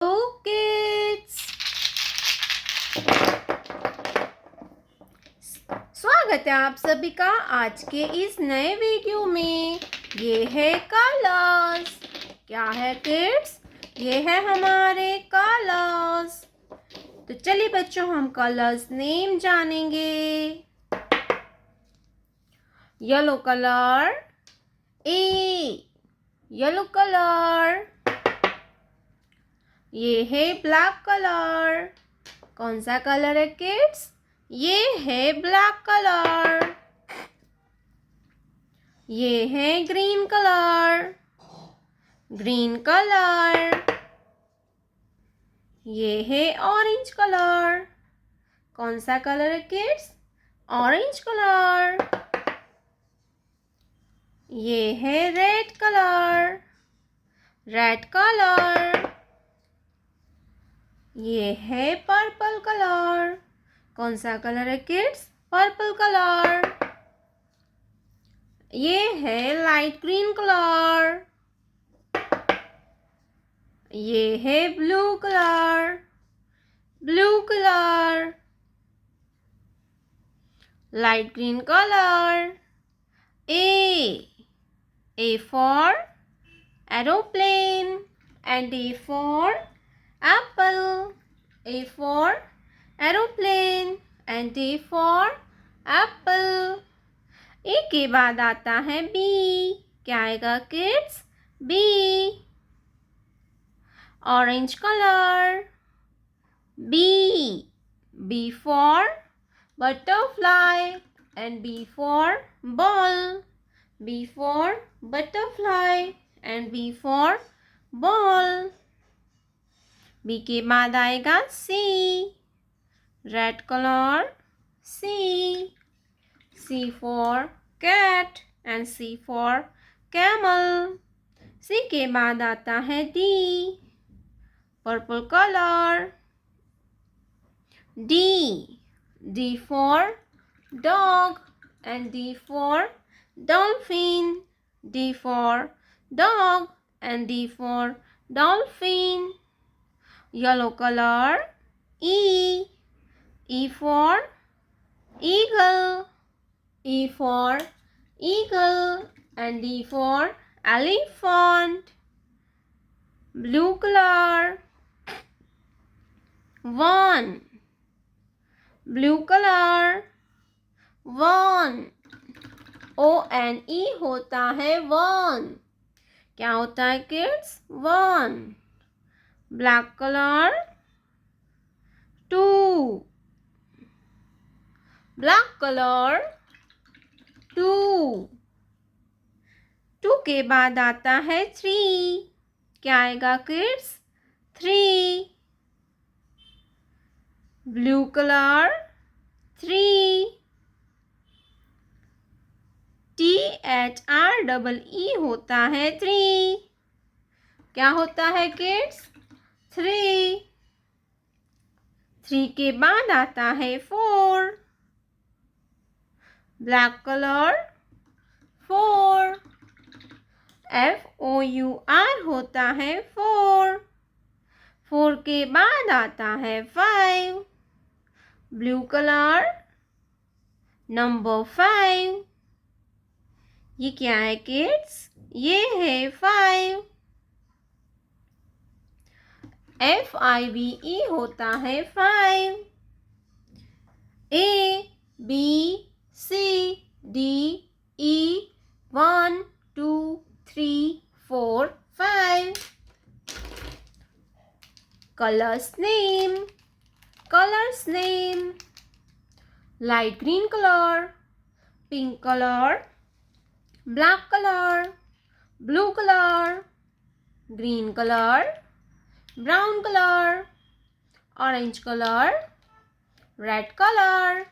Hello kids, स्वागत है आप सभी का आज के इस नए वीडियो में। ये है कलर्स। क्या है किड्स? ये है हमारे कलर्स। तो चलिए बच्चों, हम कलर्स नेम जानेंगे। येलो कलर ए, येलो कलर। ये है ब्लैक कलर। कौन सा कलर है किड्स? ये है ब्लैक कलर। ये है ग्रीन कलर, ग्रीन कलर। ये है ऑरेंज कलर। कौन सा कलर है किड्स? Orange colour. ये है रेड कलर, रेड कलर। ये है पर्पल कलर। कौन सा कलर है किड्स? Purple colour. ये है लाइट ग्रीन कलर। ये है blue colour, blue colour. Light green colour. A for aeroplane and A for apple. A for aeroplane and A for apple. ए के बाद आता है B। क्या आएगा kids? B, orange colour. B, B for butterfly and B for ball. B for butterfly and B for ball. B के बाद आएगा C, red colour. C, C for cat and C for camel. C के बाद आता है D, purple colour. D, D for dog and D for dolphin. D for dog and D for dolphin. Yellow color. E for eagle. E for eagle and E for elephant. Blue color. 1, blue color। 1, O-N-E होता है 1। क्या होता है kids? 1। Black colour. 2, black colour. 2, 2 के बाद आता है 3। क्या आएगा किड्स? 3, blue colour. 3, THREE होता है 3। क्या होता है किड्स? 3। 3 के बाद आता है 4, ब्लैक कलर। 4, FOUR होता है 4। 4 के बाद आता है 5, ब्लू कलर। नंबर 5। ये क्या है किड्स? ये है 5। FIVE होता है 5। ABCDE 1 2 3 4 5। Colors name. Colors name. Light green color, pink color, black color, blue color, green color, brown color, orange color, red color.